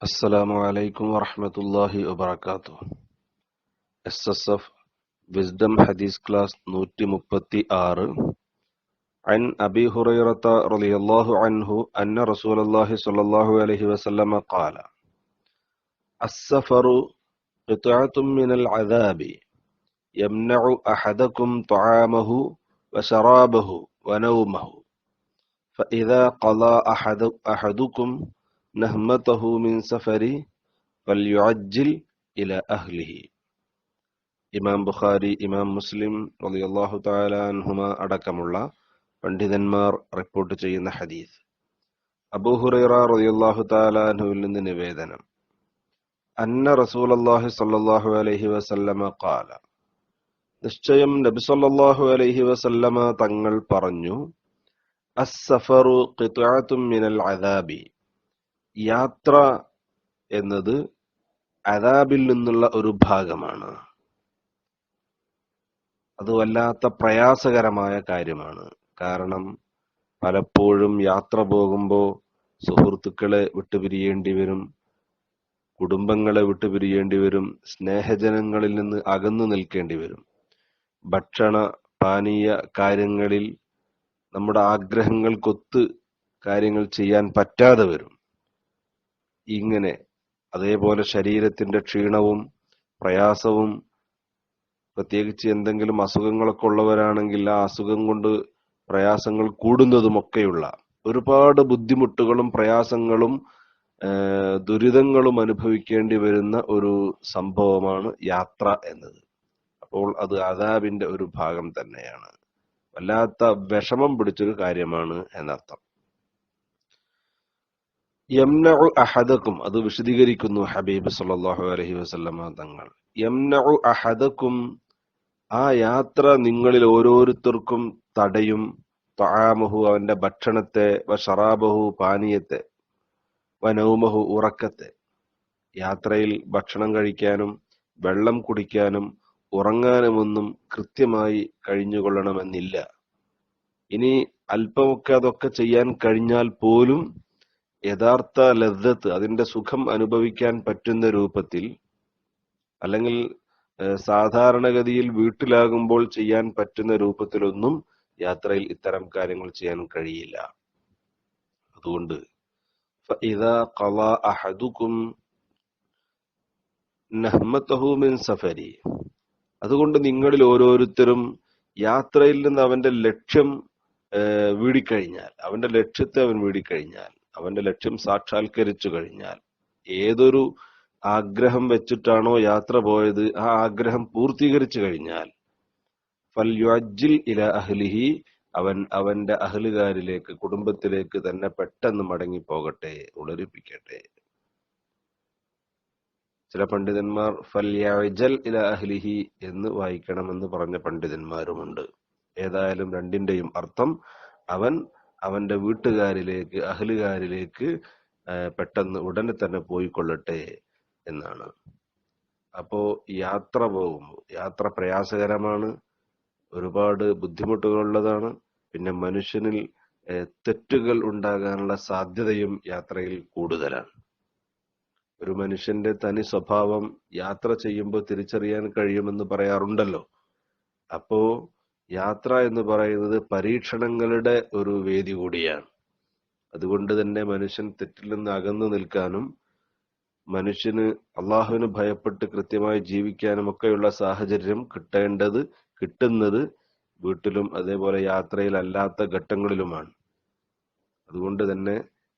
അസ്സലാമു അലൈക്കും വറഹ്മത്തുള്ളാഹി വബറകാതുഹു. SSF വിസ്ഡം ഹദീസ് ക്ലാസ് 136. عن أبي هريرة رضي الله عنه أن رسول الله صلى الله عليه وسلم قال: السفر قطعة من العذاب يمنع أحدكم طعامه وشرابه ونومه فإذا قضى أحدكم നഹ്മതഹു മിൻ സഫരി ഫൽയുഅജ്ജിൽ ഇലാ അഹ്ലിഹി. ഇമാം ബുഖാരി, ഇമാം മുസ്ലിം റളിയല്ലാഹു തആല അൻഹുമ അടക്കമുള്ള പണ്ഡിതന്മാർ റിപ്പോർട്ട് ചെയ്യുന്ന ഹദീസ്. അബൂ ഹുറൈറ റളിയല്ലാഹു തആല അൻഹുവിൽ നിന്ന് നിവേദനം: അന്ന റസൂലുള്ളാഹി സ്വല്ലല്ലാഹു അലൈഹി വസല്ലമ ഖാല, നിശ്ചയം നബി സ്വല്ലല്ലാഹു അലൈഹി വസല്ലമ തങ്ങൾ പറഞ്ഞു: അസ്സഫറു ഖിത്അത്തും മിനൽ അദാബി, യാത്ര എന്നത് അദാബിൽ നിന്നുള്ള ഒരു ഭാഗമാണ്. അത് വല്ലാത്ത പ്രയാസകരമായ കാര്യമാണ്. കാരണം പലപ്പോഴും യാത്ര പോകുമ്പോൾ സുഹൃത്തുക്കളെ വിട്ടുപിരിയേണ്ടി വരും, കുടുംബങ്ങളെ വിട്ടുപിരിയേണ്ടി വരും, സ്നേഹജനങ്ങളിൽ നിന്ന് അകന്നു നിൽക്കേണ്ടി വരും. ഭക്ഷണ പാനീയ കാര്യങ്ങളിൽ നമ്മുടെ ആഗ്രഹങ്ങൾക്കൊത്ത് കാര്യങ്ങൾ ചെയ്യാൻ പറ്റാതെ വരും. ഇങ്ങനെ അതേപോലെ ശരീരത്തിന്റെ ക്ഷീണവും പ്രയാസവും, പ്രത്യേകിച്ച് എന്തെങ്കിലും അസുഖങ്ങളൊക്കെ ഉള്ളവരാണെങ്കിൽ ആ അസുഖം കൊണ്ട് പ്രയാസങ്ങൾ കൂടുന്നതുമൊക്കെയുള്ള ഒരുപാട് ബുദ്ധിമുട്ടുകളും പ്രയാസങ്ങളും ദുരിതങ്ങളും അനുഭവിക്കേണ്ടി വരുന്ന ഒരു സംഭവമാണ് യാത്ര എന്നത്. അപ്പോൾ അത് അദാബിന്റെ ഒരു ഭാഗം തന്നെയാണ്. വല്ലാത്ത വിഷമം പിടിച്ചൊരു കാര്യമാണ് എന്നർത്ഥം. യംനഉ അഹദക്കും, അത് വിശദീകരിക്കുന്നു ഹബീബ് സല്ലല്ലാഹു അലൈഹി വസല്ലമ തങ്ങൾ. യംനഉ അഹദക്കും, ആ യാത്ര നിങ്ങളിൽ ഓരോരുത്തർക്കും തടയും. തആമഹു, അവന്റെ ഭക്ഷണത്തെ, വശറാബഹു, പാനീയത്തെ, വനൗമഹു, ഉറക്കത്തെ. യാത്രയിൽ ഭക്ഷണം കഴിക്കാനും വെള്ളം കുടിക്കാനും ഉറങ്ങാനുമൊന്നും കൃത്യമായി കഴിഞ്ഞുകൊള്ളണമെന്നില്ല. ഇനി അല്പമൊക്കെ അതൊക്കെ ചെയ്യാൻ കഴിഞ്ഞാൽ പോലും യഥാർത്ഥ ലദ്ദത്ത്, അതിന്റെ സുഖം അനുഭവിക്കാൻ പറ്റുന്ന രൂപത്തിൽ, അല്ലെങ്കിൽ സാധാരണഗതിയിൽ വീട്ടിലാകുമ്പോൾ ചെയ്യാൻ പറ്റുന്ന രൂപത്തിലൊന്നും യാത്രയിൽ ഇത്തരം കാര്യങ്ങൾ ചെയ്യാൻ കഴിയില്ല. അതുകൊണ്ട് ഫഇദാ ഖളാ അഹദുകും നഹ്മതഹു മിൻ സഫരി, അതുകൊണ്ട് നിങ്ങളിൽ ഓരോരുത്തരും യാത്രയിൽ നിന്ന് അവന്റെ ലക്ഷ്യം വീടിക്കഴിഞ്ഞാൽ, അവന്റെ ലക്ഷ്യത്തെ അവൻ വീടിക്കഴിഞ്ഞാൽ, അവന്റെ ലക്ഷ്യം സാക്ഷാത്കരിച്ചു കഴിഞ്ഞാൽ, ഏതൊരു ആഗ്രഹം വെച്ചിട്ടാണോ യാത്ര പോയത് ആ ആഗ്രഹം പൂർത്തീകരിച്ചു കഴിഞ്ഞാൽ, ഫൽയുഅജ്ജിൽ ഇലാ അഹ്ലിഹി, അവൻ അവന്റെ അഹ്ലുകാരിലേക്ക്, കുടുംബത്തിലേക്ക് തന്നെ പെട്ടെന്ന് മടങ്ങി പോകട്ടെ, ഉളരിപ്പിക്കട്ടെ. ചില പണ്ഡിതന്മാർ ഫൽയഅജ്ജൽ ഇലാ അഹ്ലിഹി എന്ന് വായിക്കണമെന്ന് പറഞ്ഞ പണ്ഡിതന്മാരുമുണ്ട്. ഏതായാലും രണ്ടിന്റെയും അർത്ഥം അവൻ അവന്റെ വീട്ടുകാരിലേക്ക്, അഹ്ലുകാരിലേക്ക് പെട്ടെന്ന് ഉടനെ തന്നെ പോയിക്കൊള്ളട്ടെ എന്നാണ്. അപ്പോ യാത്ര പോകുമ്പോൾ, യാത്ര പ്രയാസകരമാണ്, ഒരുപാട് ബുദ്ധിമുട്ടുകളുള്ളതാണ്. പിന്നെ മനുഷ്യനിൽ തെറ്റുകൾ ഉണ്ടാകാനുള്ള സാധ്യതയും യാത്രയിൽ കൂടുതലാണ്. ഒരു മനുഷ്യന്റെ തനി സ്വഭാവം യാത്ര ചെയ്യുമ്പോൾ തിരിച്ചറിയാൻ കഴിയുമെന്ന് പറയാറുണ്ടല്ലോ. അപ്പോ യാത്ര എന്ന് പറയുന്നത് പരീക്ഷണങ്ങളുടെ ഒരു വേദി കൂടിയാണ്. അതുകൊണ്ട് തന്നെ മനുഷ്യൻ തെറ്റിൽ നിന്ന് അകന്നു നിൽക്കാനും മനുഷ്യന് അള്ളാഹുവിന് ഭയപ്പെട്ട് കൃത്യമായി ജീവിക്കാനും ഒക്കെയുള്ള സാഹചര്യം കിട്ടുന്നത് വീട്ടിലും അതേപോലെ യാത്രയിൽ അല്ലാത്ത ഘട്ടങ്ങളിലുമാണ്. അതുകൊണ്ട് തന്നെ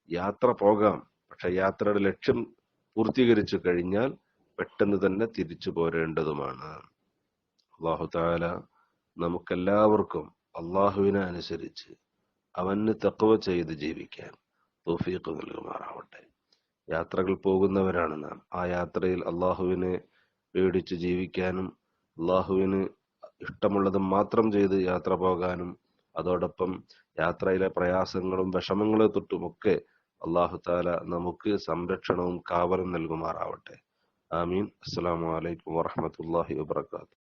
യാത്ര പോകാം, പക്ഷെ യാത്രയുടെ ലക്ഷ്യം പൂർത്തീകരിച്ചു കഴിഞ്ഞാൽ പെട്ടെന്ന് തന്നെ തിരിച്ചു പോരേണ്ടതുമാണ്. അല്ലാഹു തആല നമുക്കെല്ലാവർക്കും അള്ളാഹുവിനെ അനുസരിച്ച് അവന് തഖ്വ ചെയ്ത് ജീവിക്കാൻ തൗഫീഖ് നൽകുമാറാവട്ടെ. യാത്രകൾ പോകുന്നവരാണ് നാം. ആ യാത്രയിൽ അള്ളാഹുവിനെ പേടിച്ച് ജീവിക്കാനും അള്ളാഹുവിന് ഇഷ്ടമുള്ളത് മാത്രം ചെയ്ത് യാത്ര പോകാനും അതോടൊപ്പം യാത്രയിലെ പ്രയാസങ്ങളും വിഷമങ്ങളെ തൊട്ടുമൊക്കെ അല്ലാഹു തആല നമുക്ക് സംരക്ഷണവും കാവലും നൽകുമാറാവട്ടെ. ആമീൻ. അസ്സലാമു അലൈക്കും വറഹ്മത്തുള്ളാഹി വബറകാതുഹു.